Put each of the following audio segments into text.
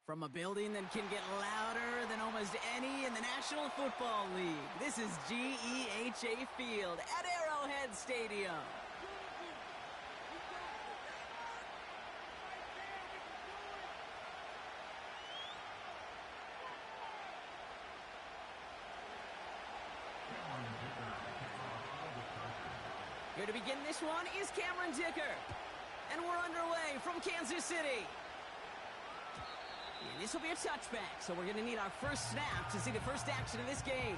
From a building that can get louder than almost any in the National Football League, this is GEHA Field at Arrowhead Stadium. Here to begin this one is Cameron Dicker. And we're underway from Kansas City. And this will be a touchback, so we're going to need our first snap to see the first action of this game.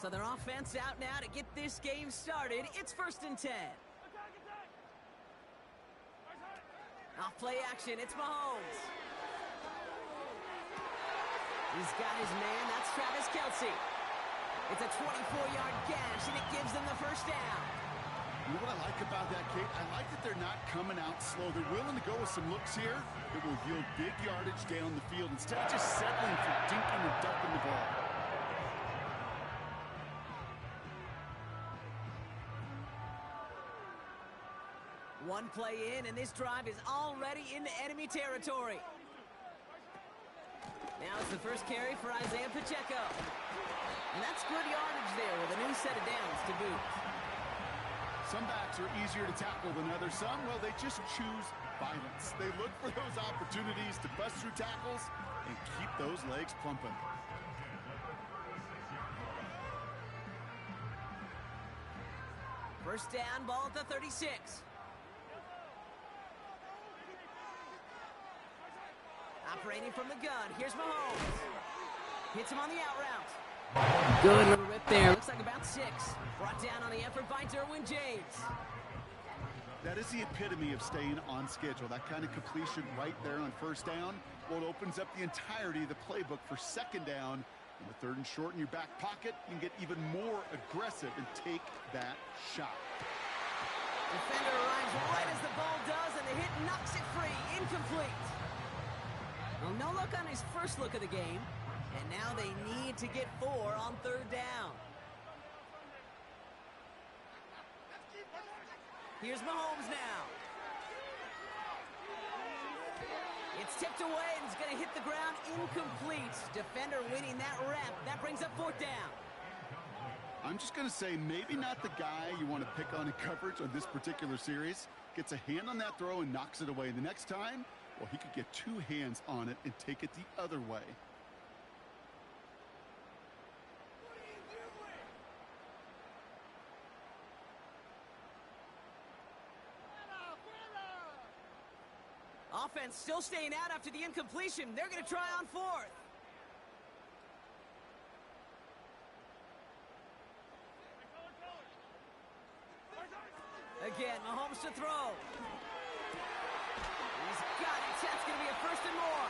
So their offense out now to get this game started. It's 1st and 10. Off play action, it's Mahomes. He's got his man, that's Travis Kelce. It's a 24-yard gash, and it gives them the first down. You know what I like about that, Kate? I like that they're not coming out slow. They're willing to go with some looks here that will yield big yardage down the field instead of just settling for dinking and dumping the ball. One play in, and this drive is already into enemy territory. Now it's the first carry for Isaiah Pacheco. And that's good yardage there with a new set of downs to boot. Some backs are easier to tackle than others. Some, well, they just choose violence. They look for those opportunities to bust through tackles and keep those legs pumping. First down, ball at the 36. Operating from the gun, here's Mahomes. Hits him on the out route. Good little rip there. Looks like about 6. Brought down on the effort by Derwin James. That is the epitome of staying on schedule. That kind of completion right there on first down. Well, it opens up the entirety of the playbook for second down. In the 3rd and short in your back pocket, you can get even more aggressive and take that shot. Defender arrives right as the ball does, and the hit knocks it free. Incomplete. Well, no look on his first look of the game, and now they need to get 4 on 3rd down. Here's Mahomes now. It's tipped away, and it's going to hit the ground incomplete. Defender winning that rep. That brings up 4th down. I'm just going to say maybe not the guy you want to pick on in coverage on this particular series. Gets a hand on that throw and knocks it away. The next time, well, he could get 2 hands on it and take it the other way. Offense still staying out after the incompletion. They're going to try on 4th. Again, Mahomes to throw. He's got it. That's going to be a 1st and more.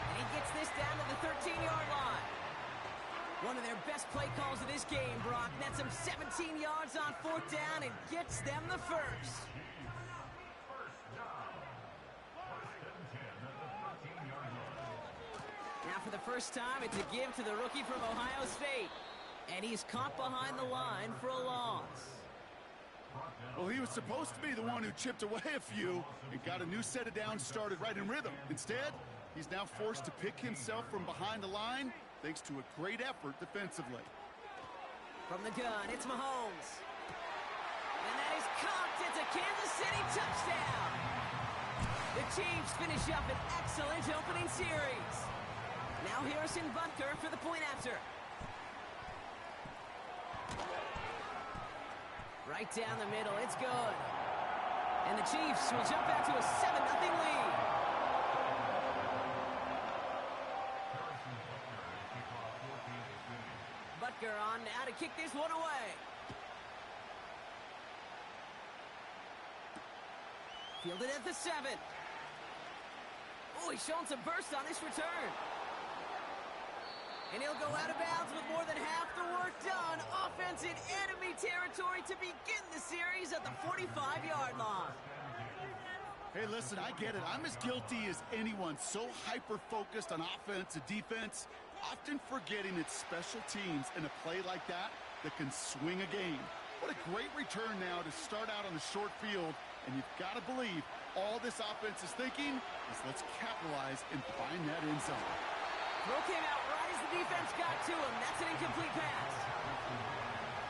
And he gets this down to the 13-yard line. One of their best play calls of this game, Brock. Nets them 17 yards on 4th down and gets them the first. Now for the first time, it's a give to the rookie from Ohio State. And he's caught behind the line for a loss. Well, he was supposed to be the one who chipped away a few and got a new set of downs started right in rhythm. Instead, he's now forced to pick himself from behind the line thanks to a great effort defensively. From the gun, it's Mahomes. And that is caught. It's a Kansas City touchdown. The Chiefs finish up an excellent opening series. Now Harrison Butker for the point after. Right down the middle, it's good. And the Chiefs will jump out to a 7-0 lead. Butker on now to kick this one away. Fielded at the 7. Oh, he's showing some burst on this return. And he'll go out of bounds with more than half the work done. Offense in enemy territory to begin the series at the 45-yard line. Hey, listen, I get it. I'm as guilty as anyone. So hyper-focused on offense and defense, often forgetting it's special teams in a play like that can swing a game. What a great return now to start out on the short field. And you've got to believe all this offense is thinking is let's capitalize and find that end zone. Throw came out right as the defense got to him. That's an incomplete pass.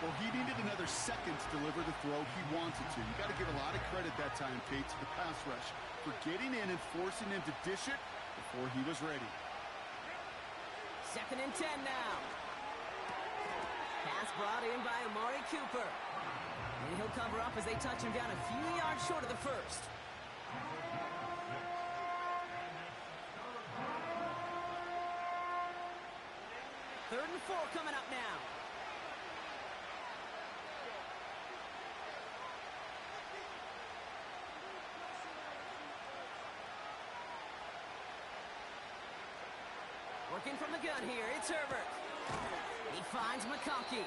Well, he needed another second to deliver the throw he wanted to. You got to give a lot of credit that time, Pete, to the pass rush for getting in and forcing him to dish it before he was ready. 2nd and 10 now. Pass brought in by Amari Cooper. And he'll cover up as they touch him down a few yards short of the first. Third and 4 coming up now. Working from the gun here, it's Herbert. He finds McConkey.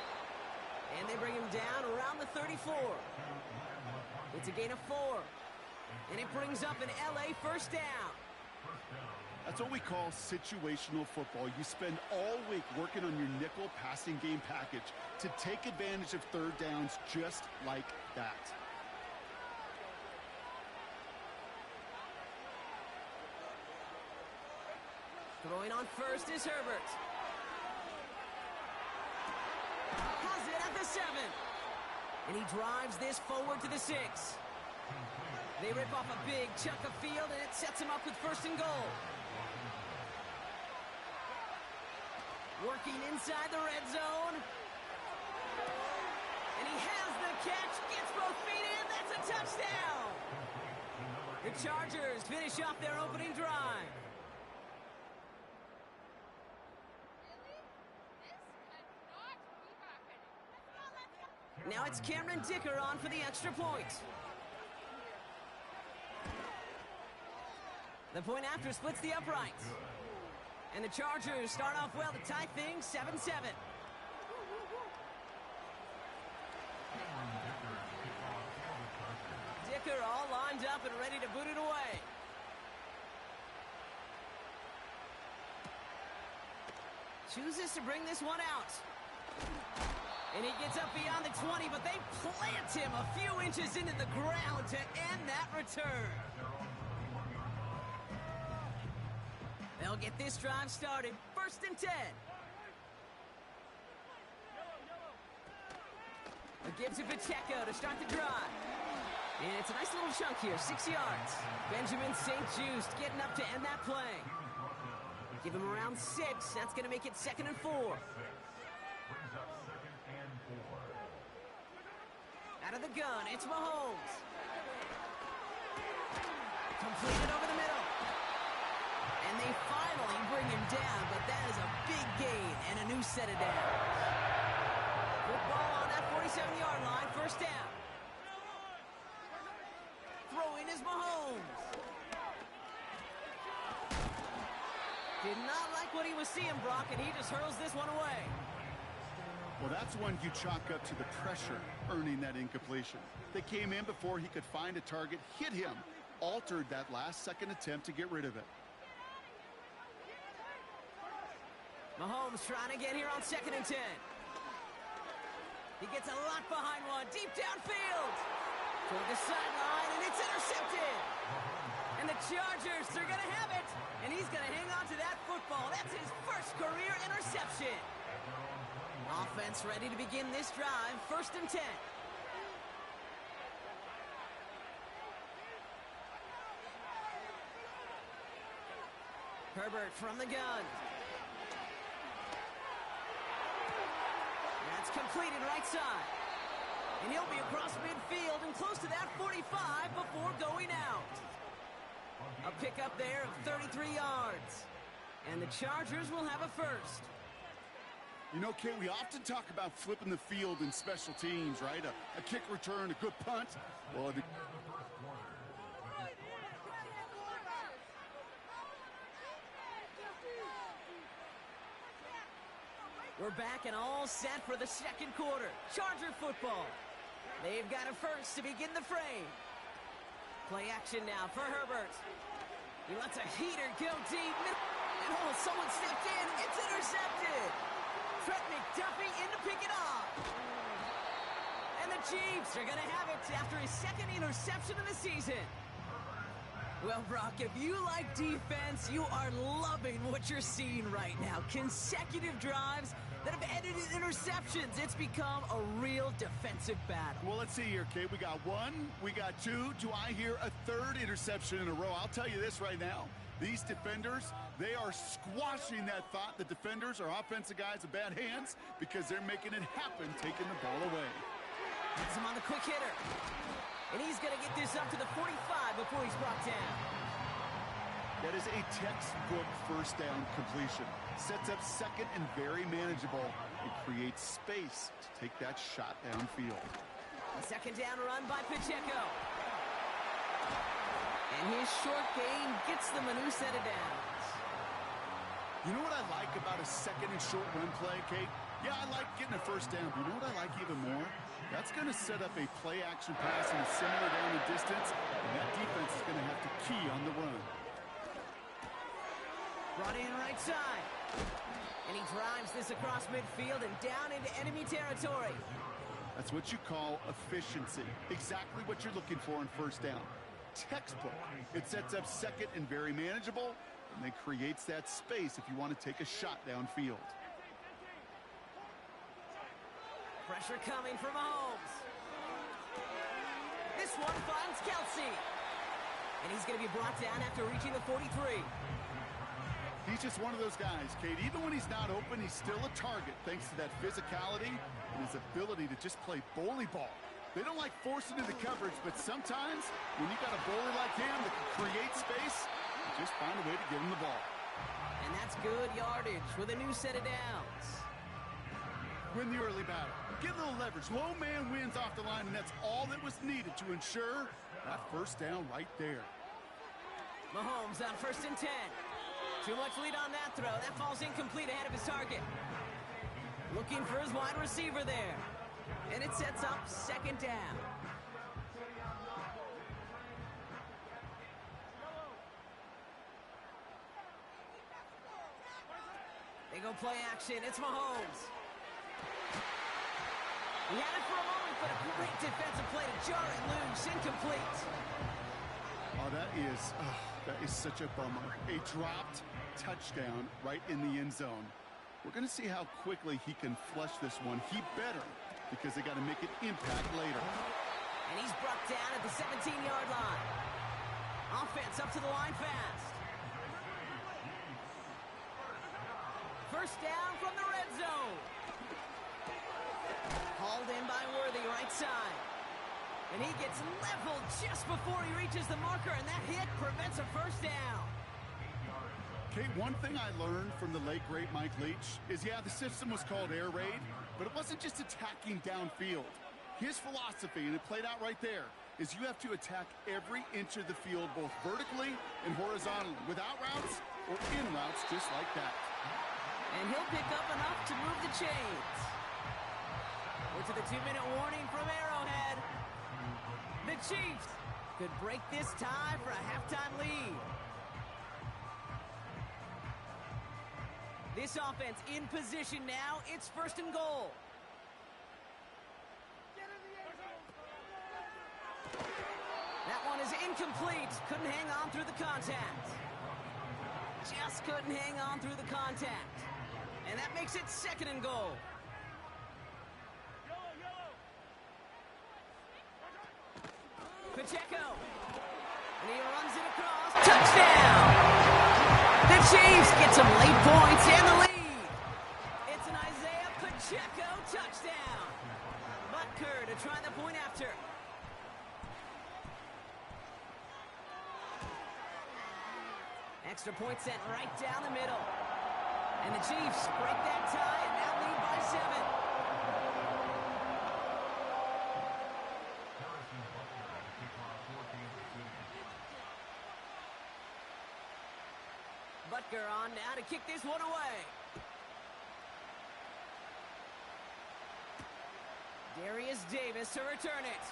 And they bring him down around the 34. It's a gain of 4. And it brings up an LA first down. That's what we call situational football. You spend all week working on your nickel passing game package to take advantage of third downs just like that. Throwing on first is Herbert. Has it at the 7. And he drives this forward to the 6. They rip off a big chunk of field, and it sets him up with 1st and goal. Working inside the red zone. And he has the catch, gets both feet in, that's a touchdown! The Chargers finish off their opening drive. Now it's Cameron Dicker on for the extra point. The point after splits the uprights. And the Chargers start off well to tie things 7-7. Dicker all lined up and ready to boot it away. Chooses to bring this one out. And he gets up beyond the 20, but they plant him a few inches into the ground to end that return. They'll get this drive started. 1st and 10. It gives it Pacheco to start the drive. And it's a nice little chunk here, 6 yards. Benjamin St. Just getting up to end that play. Give him around 6. That's going to make it 2nd and 4. Out of the gun, it's Mahomes. Completed over the middle. And they finally bring him down, but that is a big gain and a new set of downs. Football on that 47-yard line, 1st down. Throwing is Mahomes. Did not like what he was seeing, Brock, and he just hurls this one away. Well, that's one you chalk up to the pressure earning that incompletion. They came in before he could find a target, hit him, altered that last-second attempt to get rid of it. Mahomes trying to get here on 2nd and 10. He gets a lot behind one, deep downfield. Toward the sideline, and it's intercepted. And the Chargers are going to have it. And he's going to hang on to that football. That's his first career interception. Offense ready to begin this drive. 1st and 10. Herbert from the gun. That's completed right side. And he'll be across midfield and close to that 45 before going out. A pickup there of 33 yards. And the Chargers will have a first. You know, Kate, we often talk about flipping the field in special teams, right? A kick return, a good punt. Well, We're back and all set for the second quarter. Charger football. They've got a first to begin the frame. Play action now for Herbert. He lets a heater go deep. And oh, someone stepped in. It's intercepted. Trent McDuffie in to pick it off. And the Chiefs are going to have it after his second interception of the season. Well, Brock, if you like defense, you are loving what you're seeing right now. Consecutive drives that have ended in interceptions. It's become a real defensive battle. Well, let's see here, Kate. We got one, we got two. Do I hear a third interception in a row? I'll tell you this right now. These defenders, they are squashing that thought. The defenders are offensive guys with bad hands because they're making it happen, taking the ball away. Gets him on the quick hitter. And he's going to get this up to the 45 before he's brought down. That is a textbook first down completion. Sets up second and very manageable. It creates space to take that shot downfield. A second down run by Pacheco. And his short gain gets them a new set of downs. You know what I like about a second and short run play, Kate? Yeah, I like getting a first down, but you know what I like even more? That's going to set up a play-action pass in a similar down and distance, and that defense is going to have to key on the run. Brought in right side. And he drives this across midfield and down into enemy territory. That's what you call efficiency. Exactly what you're looking for on first down. Textbook. It sets up second and very manageable, and then creates that space if you want to take a shot downfield. Pressure coming from Mahomes. This one finds Kelsey. And he's going to be brought down after reaching the 43. He's just one of those guys, Kate. Even when he's not open, he's still a target thanks to that physicality and his ability to just play bully ball. They don't like forcing into coverage, but sometimes when you got a bully like him that can create space, you just find a way to give him the ball. And that's good yardage with a new set of downs. Win the early battle. Get a little leverage. Low man wins off the line, and that's all that was needed to ensure that first down right there. Mahomes on 1st and 10. Too much lead on that throw. That falls incomplete ahead of his target. Looking for his wide receiver there. And it sets up second down. They go play action. It's Mahomes. He had it for a moment, but a great defensive play to jar it loose. Incomplete. Oh, that is such a bummer. A dropped touchdown right in the end zone. We're going to see how quickly he can flush this one. He better, because they got to make an impact later. And he's brought down at the 17-yard line. Offense up to the line fast. First down from the red zone. Hauled in by Worthy, right side. And he gets leveled just before he reaches the marker, and that hit prevents a first down. Kate, one thing I learned from the late, great Mike Leach is, yeah, the system was called air raid, but it wasn't just attacking downfield. His philosophy, and it played out right there, is you have to attack every inch of the field, both vertically and horizontally, without routes or in routes just like that. And he'll pick up enough to move the chains. We're to the 2-minute warning from Arrowhead. The Chiefs could break this tie for a halftime lead. This offense in position now. It's 1st and goal. That one is incomplete. Couldn't hang on through the contact. Just couldn't hang on through the contact. And that makes it 2nd and goal. Pacheco. And he runs it across. Touchdown! The Chiefs get some late points and the lead. It's an Isaiah Pacheco touchdown. Butker to try the point after. Extra point sent right down the middle. And the Chiefs break that tie and now lead by 7. Butker on now to kick this one away. There he is, Davis, to return it.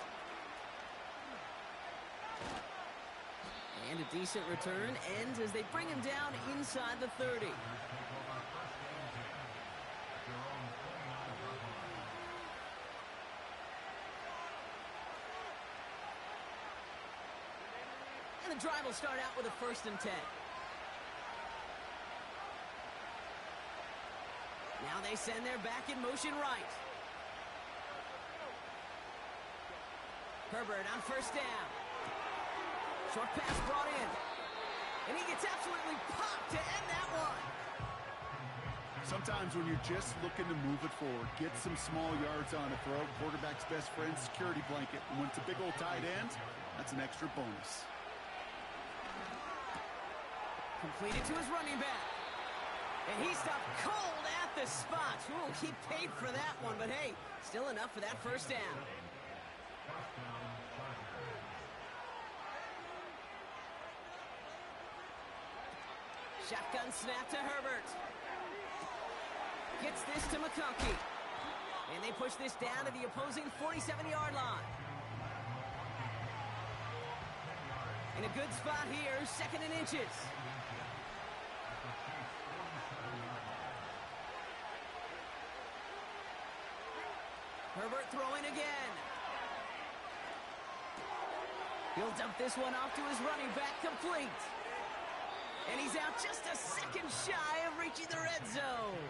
And a decent return ends as they bring him down inside the 30. And the drive will start out with a 1st and 10. Now they send their back in motion right. Herbert on 1st down. Short pass brought in. And he gets absolutely popped to end that one. Sometimes when you're just looking to move it forward, get some small yards on a throw, quarterback's best friend, security blanket. And when it's a big old tight end, that's an extra bonus. Completed to his running back. And he stopped cold at the spot. Ooh, he paid for that one, but hey, still enough for that 1st down. Shotgun snap to Herbert. Gets this to McConkey. And they push this down to the opposing 47-yard line. In a good spot here, 2nd and inches. Herbert throwing again. He'll dump this one off to his running back, complete. And he's out just a second shy of reaching the red zone.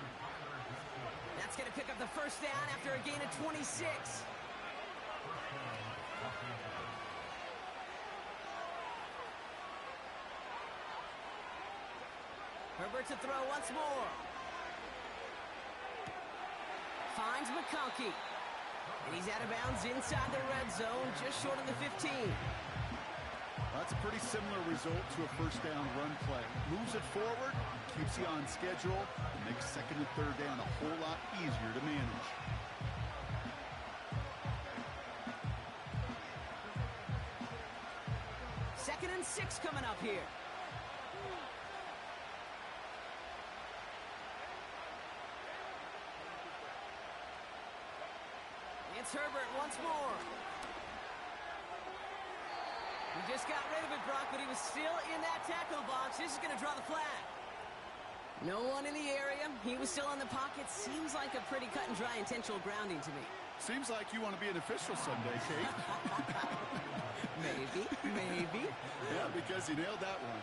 That's going to pick up the 1st down after a gain of 26. Herbert to throw once more. Finds McConkey. And he's out of bounds inside the red zone, just short of the 15. That's a pretty similar result to a 1st down run play. Moves it forward, keeps you on schedule, and makes 2nd and 3rd down a whole lot easier to manage. Second and 6 coming up here. It's Herbert once more. He just got rid of it, Brock, but he was still in that tackle box. This is going to draw the flag. No one in the area. He was still in the pocket. Seems like a pretty cut and dry intentional grounding to me. Seems like you want to be an official someday, Kate. Maybe. Yeah, because you nailed that one.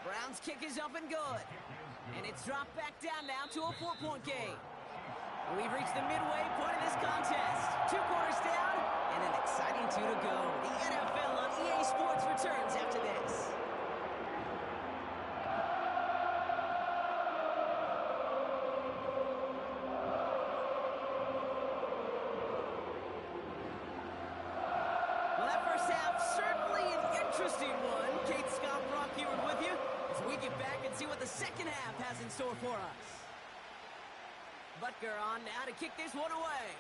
Brown's kick is up and good. And it's dropped back down now to a 4-point game. We've reached the midway point of this contest. 2 quarters down and an exciting 2 to go. The NFL on EA Sports returns after this. Well, that first half, certainly an interesting one. Kate, Scott, Brock here with you as we get back and see what the second half has in store for us. Butker on now to kick this one away.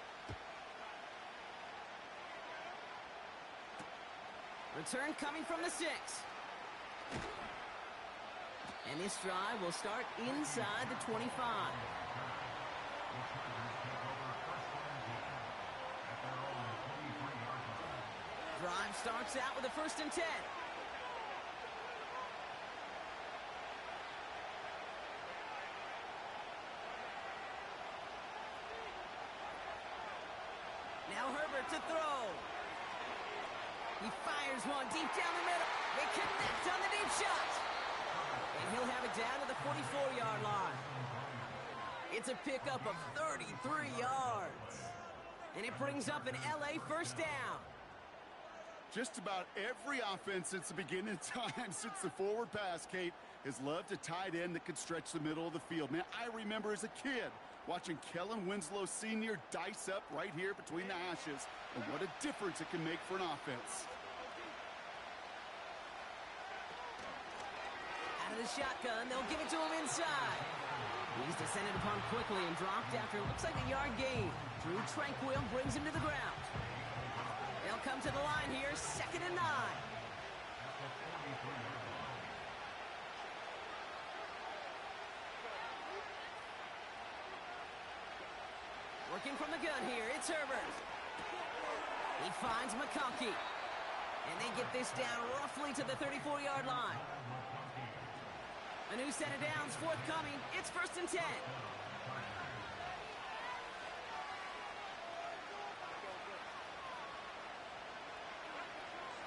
Return coming from the 6. And this drive will start inside the 25. Drive starts out with a 1st and 10. Now Herbert to throw. He fires one deep down the middle. They connect on the deep shot. And he'll have it down to the 44-yard line. It's a pickup of 33 yards. And it brings up an LA 1st down. Just about every offense since the beginning of time, since the forward pass, Kate, has loved a tight end that could stretch the middle of the field. Man, I remember as a kid watching Kellen Winslow Sr. dice up right here between the hashes, and what a difference it can make for an offense. Out of the shotgun, they'll give it to him inside. He's descended upon quickly and dropped after it looks like a yard gain. Drew Tranquil brings him to the ground. They'll come to the line here, 2nd and 9. Working from the gun here, it's Herbert. He finds McConkey. And they get this down roughly to the 34-yard line. A new set of downs forthcoming. It's 1st and 10.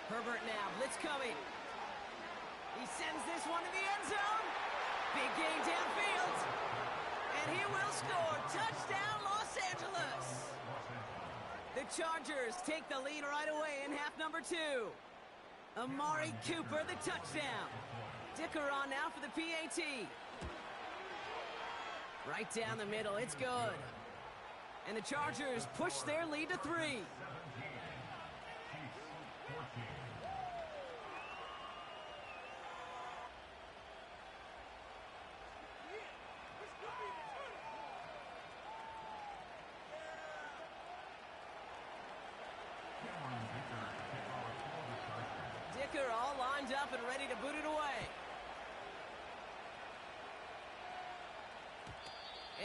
Herbert now, blitz coming. He sends this one to the end zone. Big gain downfield. And he will score. Touchdown, Los Angeles. The Chargers take the lead right away in half number 2. Amari Cooper, the touchdown. Dicker on now for the PAT. Right down the middle, it's good. And the Chargers push their lead to 3. Dicker all lined up and ready to boot it away.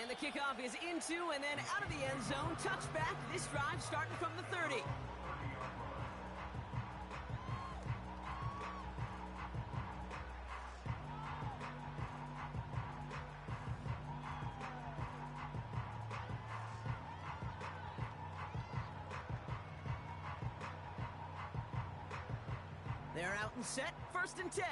And the kickoff is into and then out of the end zone. Touchback. This drive starting from the 30. They're out and set. 1st and 10.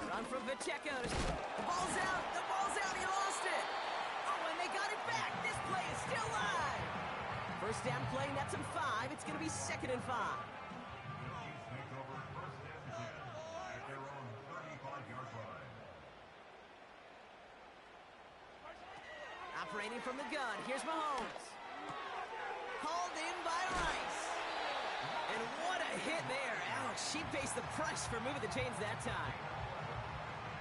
Run from Pacheco. The ball's out. The ball's out. He lost it. Oh, and they got it back. This play is still live. 1st down play, nets him 5. It's going to be 2nd and 5. Operating from the gun. Here's Mahomes. Hauled in by Rice. And what a hit there. Ouch, she pays the price for moving the chains that time.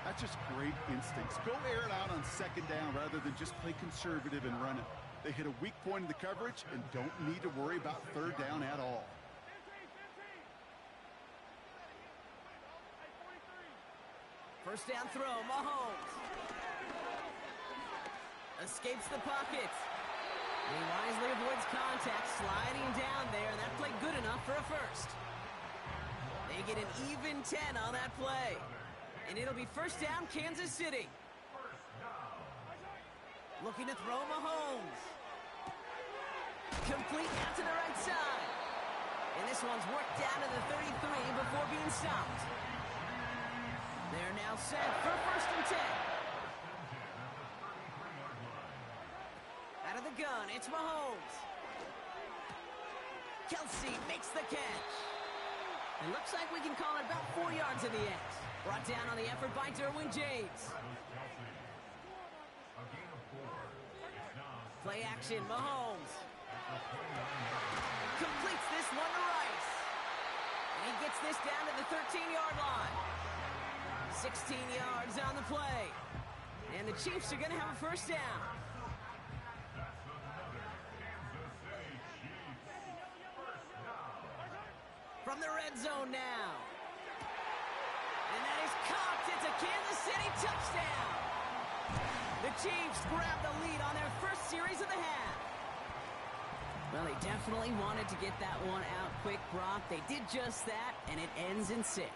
That's just great instincts. Go air it out on 2nd down rather than just play conservative and run it. They hit a weak point in the coverage and don't need to worry about 3rd down at all. First down throw, Mahomes. Escapes the pocket. He wisely avoids contact, sliding down there, and that played good enough for a first. They get an even 10 on that play. And it'll be 1st down, Kansas City. Looking to throw Mahomes. Complete out to the right side. And this one's worked down to the 33 before being stopped. They're now set for 1st and 10. Out of the gun, it's Mahomes. Kelsey makes the catch. It looks like we can call it about 4 yards in the end. Brought down on the effort by Derwin James. Play action, Mahomes. Completes this one to Rice. And he gets this down to the 13-yard line. 16 yards on the play. And the Chiefs are going to have a 1st down. From the red zone now. And that is caught. It's a Kansas City touchdown. The Chiefs grab the lead on their 1st series of the half. Well, they definitely wanted to get that one out quick, Brock. They did just that, and it ends in 6.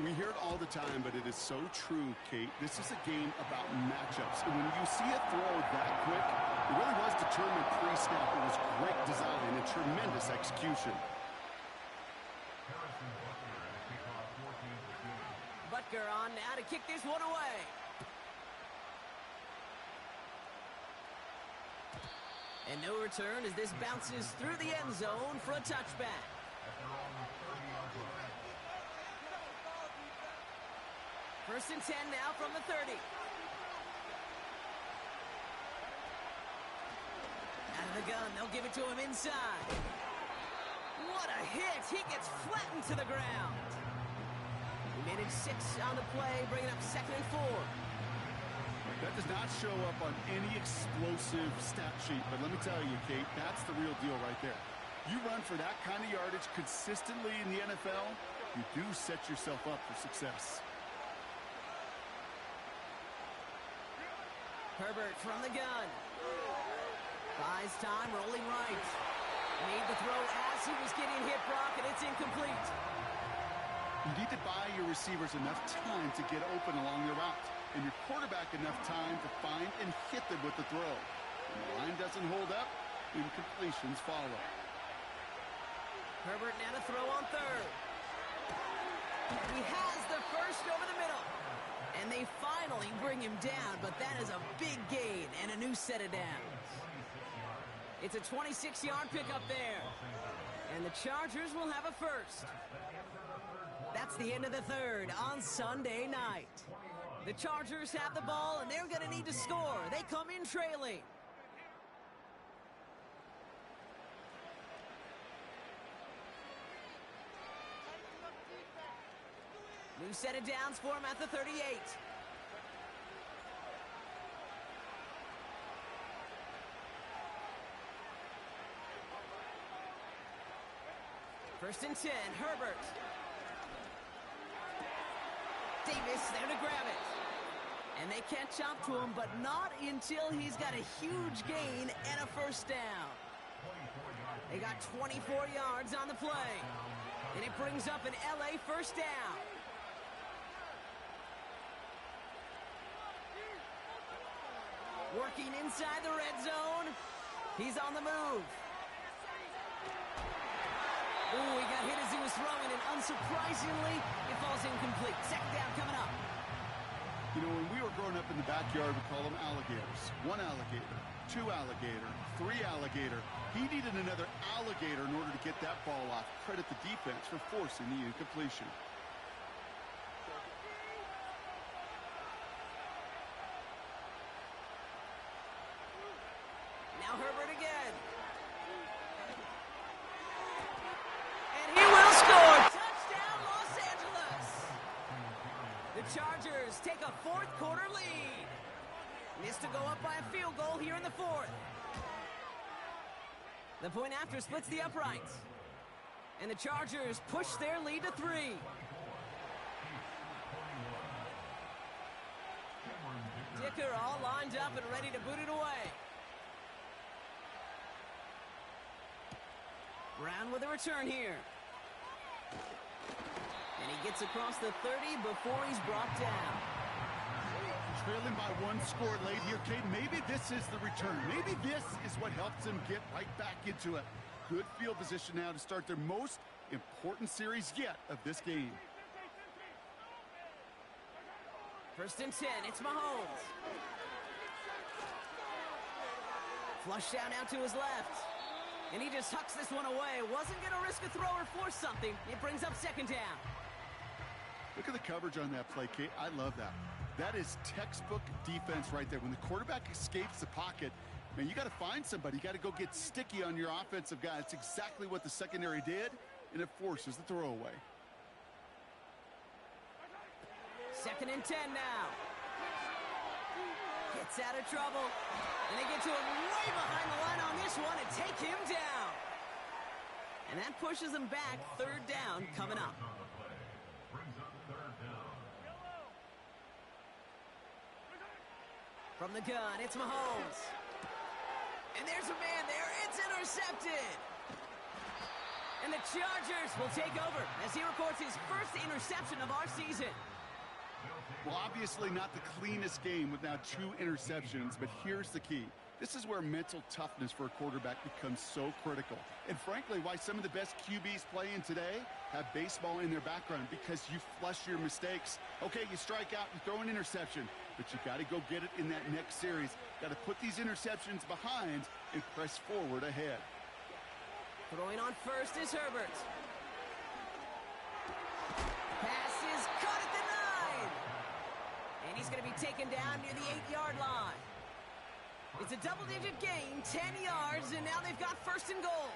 We hear it all the time, but it is so true, Kate. This is a game about matchups. And when you see a throw that quick, it really was determined pre-snap. It was great design and tremendous execution. Butker on now to kick this one away. And no return as this bounces through the end zone for a touchback. First and 10 now from the 30. Out of the gun, they'll give it to him inside. What a hit! He gets flattened to the ground. He managed 6 on the play, bringing up 2nd and 4. That does not show up on any explosive stat sheet, but let me tell you, Kate, that's the real deal right there. You run for that kind of yardage consistently in the NFL, you do set yourself up for success. Herbert from the gun. Buys time, rolling right. Made the throw as he was getting hit, Brock, and it's incomplete. You need to buy your receivers enough time to get open along their route, and your quarterback enough time to find and hit them with the throw. When the line doesn't hold up, incompletions follow. Herbert now to throw on third. He has the first over the middle. And they finally bring him down, but that is a big gain and a new set of downs. It's a 26-yard pickup there. And the Chargers will have a first. That's the end of the third on Sunday night. The Chargers have the ball, and they're going to need to score. They come in trailing. New set of downs for him at the 38. First and 10, Herbert. Davis there to grab it. And they catch up to him, but not until he's got a huge gain and a first down. They got 24 yards on the play. And it brings up an LA first down. Working inside the red zone. He's on the move. Ooh, he got hit as he was throwing, and unsurprisingly, it falls incomplete. Second down coming up. You know, when we were growing up in the backyard, we call them alligators. One alligator, two alligator, three alligator. He needed another alligator in order to get that ball off. Credit the defense for forcing the incompletion. Now Herbert again. And he will score. Touchdown, Los Angeles. The Chargers take a fourth quarter lead. Missed to go up by a field goal here in the fourth. The point after splits the uprights. And the Chargers push their lead to 3. Dicker all lined up and ready to boot it away. Brown with a return here. And he gets across the 30 before he's brought down. Trailing by one score late here, Kate. Maybe this is the return. Maybe this is what helps them get right back into it. Good field position now to start their most important series yet of this game. First and 10, it's Mahomes. Flush down out to his left. And he just hucks this one away. Wasn't going to risk a throw or force something. It brings up second down. Look at the coverage on that play, Kate. I love that. That is textbook defense right there. When the quarterback escapes the pocket, man, you got to find somebody. You got to go get sticky on your offensive guy. It's exactly what the secondary did, and it forces the throw away. Second and 10 now. Gets out of trouble. And they get to him way behind the line on this one and take him down. And that pushes them back. Third down coming up. From the gun, it's Mahomes. And there's a man there. It's intercepted. And the Chargers will take over as he records his first interception of our season. Well, obviously not the cleanest game with now 2 interceptions, but here's the key. This is where mental toughness for a quarterback becomes so critical. And frankly, why some of the best QBs playing today have baseball in their background, because you flush your mistakes. Okay, you strike out, you throw an interception, but you got to go get it in that next series. Got to put these interceptions behind and press forward ahead. Throwing on first is Herbert. Pass is caught at the 9. And he's going to be taken down near the 8-yard line. It's a double-digit gain, 10 yards, and now they've got first and goal.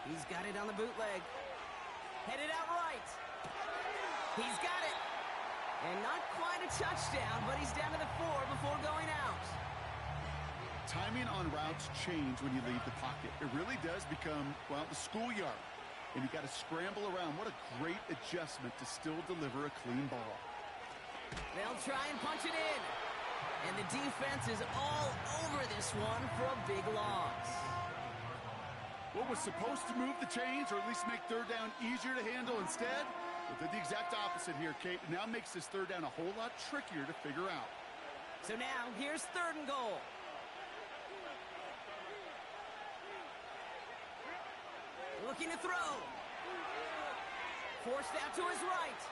He's got it on the bootleg. Headed out right. He's got it. And not quite a touchdown, but he's down to the 4 before going out. Timing on routes change when you leave the pocket. It really does become, well, the schoolyard. and you got to scramble around. What a great adjustment to still deliver a clean ball. They'll try and punch it in. And the defense is all over this one for a big loss. What was supposed to move the chains, or at least make third down easier to handle instead, well, did the exact opposite here, Kate. It now makes this third down a whole lot trickier to figure out. So now, here's 3rd and goal. Looking to throw. Forced out to his right.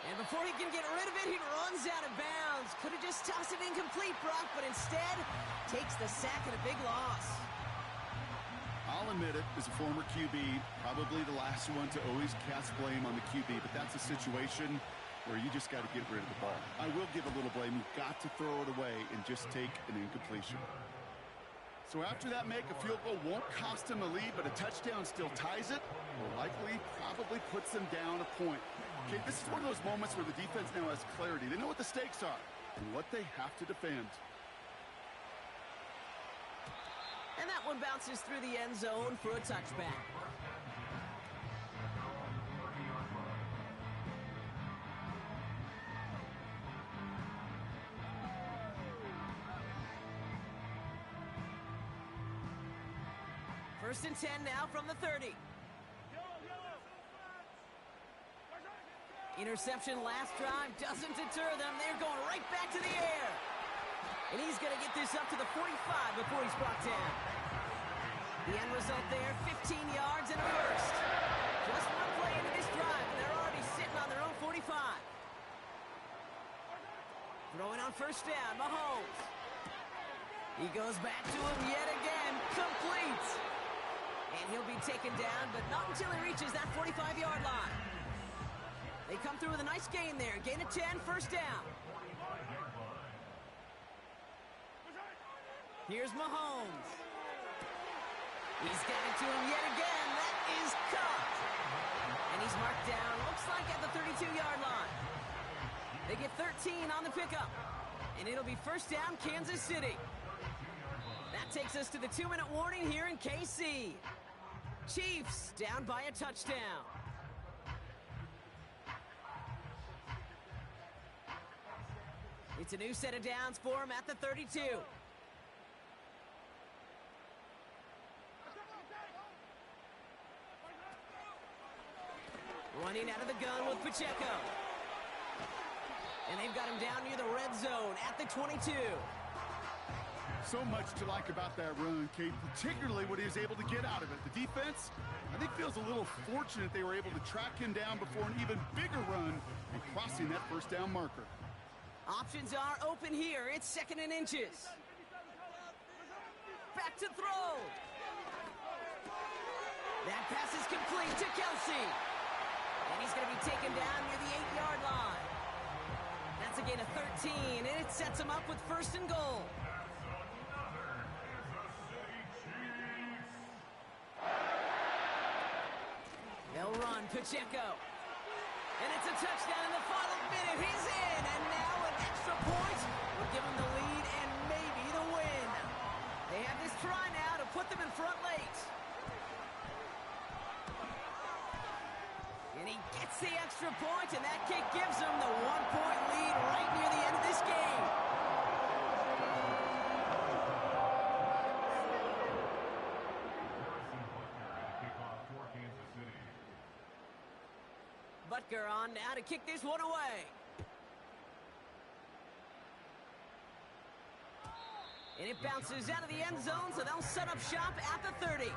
And before he can get rid of it, he runs out of bounds. Could have just tossed it incomplete, Brock, but instead takes the sack and a big loss. I'll admit it, as a former QB, probably the last one to always cast blame on the QB, but that's a situation where you just got to get rid of the ball. I will give a little blame. You've got to throw it away and just take an incompletion. So after that make, a field goal won't cost him a lead, but a touchdown still ties it, or likely probably puts them down a point. Okay, this is one of those moments where the defense now has clarity. They know what the stakes are and what they have to defend. And that one bounces through the end zone for a touchback. First and 10 now from the 30. Interception last drive doesn't deter them. They're going right back to the air. And he's going to get this up to the 45 before he's brought down. The end result there, 15 yards and a first. Just one play into this drive, and they're already sitting on their own 45. Throwing on first down, Mahomes. He goes back to him yet again, complete. And he'll be taken down, but not until he reaches that 45-yard line. They come through with a nice gain there. Gain of 10, first down. Here's Mahomes. He's got it to him yet again. That is caught. And he's marked down, looks like at the 32-yard line. They get 13 on the pickup. And it'll be first down, Kansas City. That takes us to the 2-minute warning here in KC. Chiefs down by a touchdown. It's a new set of downs for him at the 32. Running out of the gun with Pacheco. And they've got him down near the red zone at the 22. So much to like about that run, Kate, particularly what he was able to get out of it. The defense, I think, feels a little fortunate they were able to track him down before an even bigger run and crossing that first down marker. Options are open here. It's 2nd and inches. Back to throw. That pass is complete to Kelsey. And he's going to be taken down near the 8-yard line. That's a gain of 13, and it sets him up with first and goal. They'll run Pacheco. And it's a touchdown in the final minute. He's in, and now an extra point will give him the lead and maybe the win. They have this try now to put them in front late. And he gets the extra point, and that kick gives them the 1-point lead right near the end of this game. Butker on now to kick this one away. And it bounces out of the end zone, so they'll set up shop at the 30.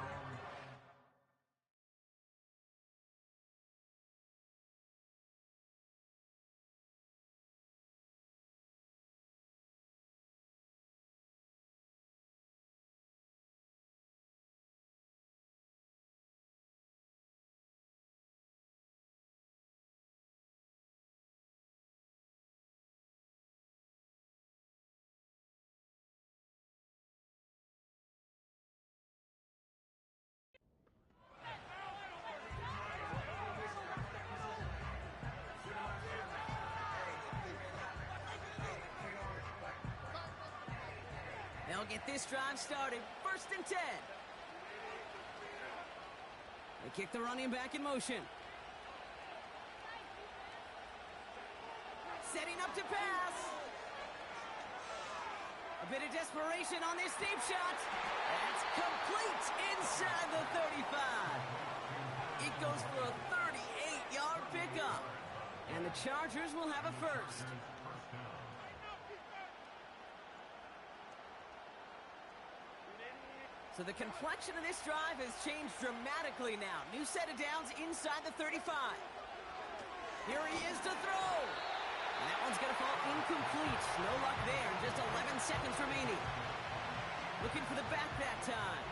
They'll get this drive started. First and 10. They kick the running back in motion. Setting up to pass. A bit of desperation on this deep shot. That's complete inside the 35. It goes for a 38-yard pickup. And the Chargers will have a first. So the complexion of this drive has changed dramatically now. New set of downs inside the 35. Here he is to throw. And that one's going to fall incomplete. No luck there. Just 11 seconds remaining. Looking for the back that time.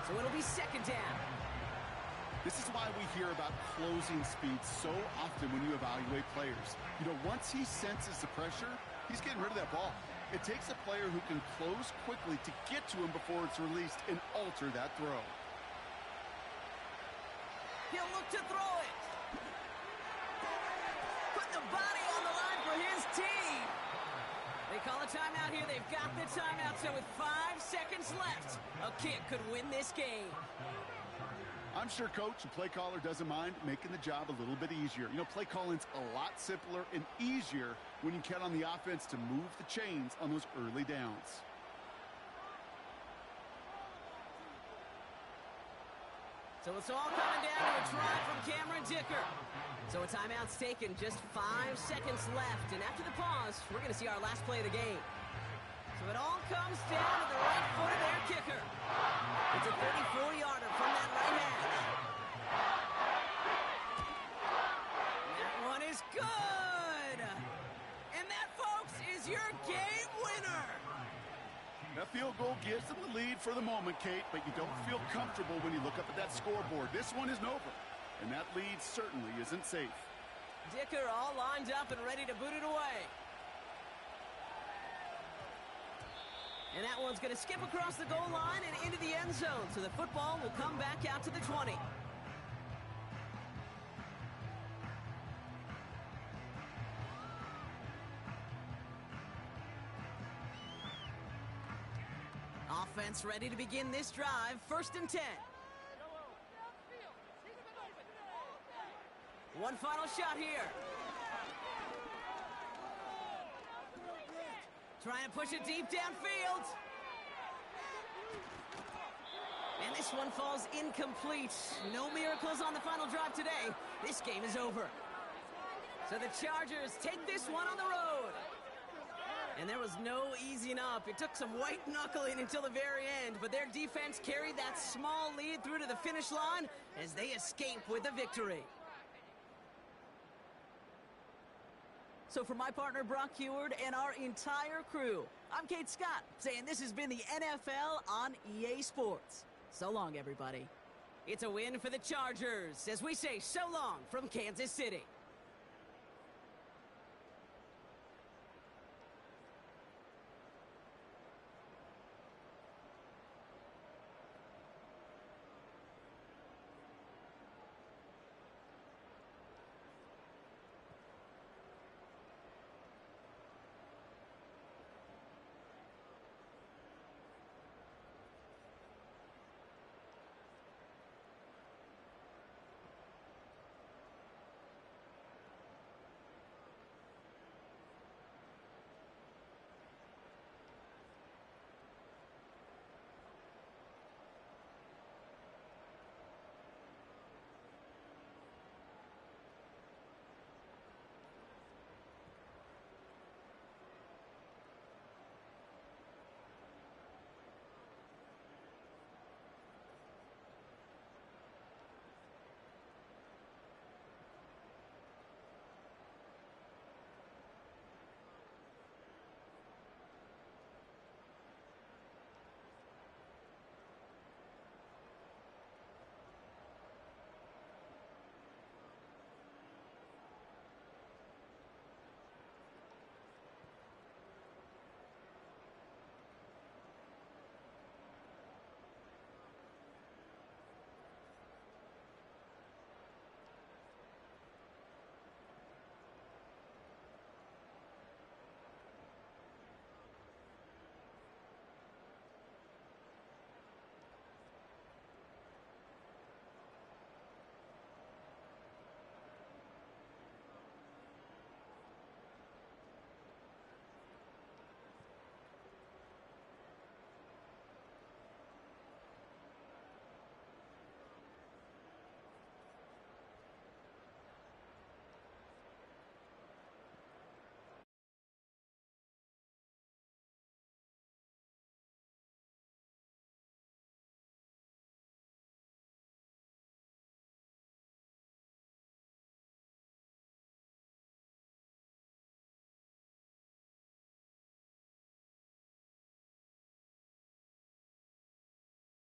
So it'll be second down. This is why we hear about closing speed so often when you evaluate players. You know, once he senses the pressure, he's getting rid of that ball. It takes a player who can close quickly to get to him before it's released and alter that throw. He'll look to throw it. Put the body on the line for his team. They call a timeout here. They've got the timeout, so with 5 seconds left, a kick could win this game. I'm sure coach and play caller doesn't mind making the job a little bit easier. You know, play calling's a lot simpler and easier when you count on the offense to move the chains on those early downs. So it's all coming down to a try from Cameron Dicker. So a timeout's taken, just 5 seconds left. And after the pause, we're going to see our last play of the game. So it all comes down to the right foot of their kicker. It's a 34-yarder from that right hash. That one is good. And that, folks, is your game winner. That field goal gives them the lead for the moment, Kate, but you don't feel comfortable when you look up at that scoreboard. This one isn't over, and that lead certainly isn't safe. Dicker all lined up and ready to boot it away. And that one's going to skip across the goal line and into the end zone. So the football will come back out to the 20. Offense ready to begin this drive. 1st and 10. One final shot here. Trying to push it deep downfield. And this one falls incomplete. No miracles on the final drive today. This game is over. So the Chargers take this one on the road. And there was no easing up. It took some white knuckling until the very end, but their defense carried that small lead through to the finish line as they escape with a victory. So for my partner, Brock Heward, and our entire crew, I'm Kate Scott, saying this has been the NFL on EA Sports. So long, everybody. It's a win for the Chargers as we say so long from Kansas City.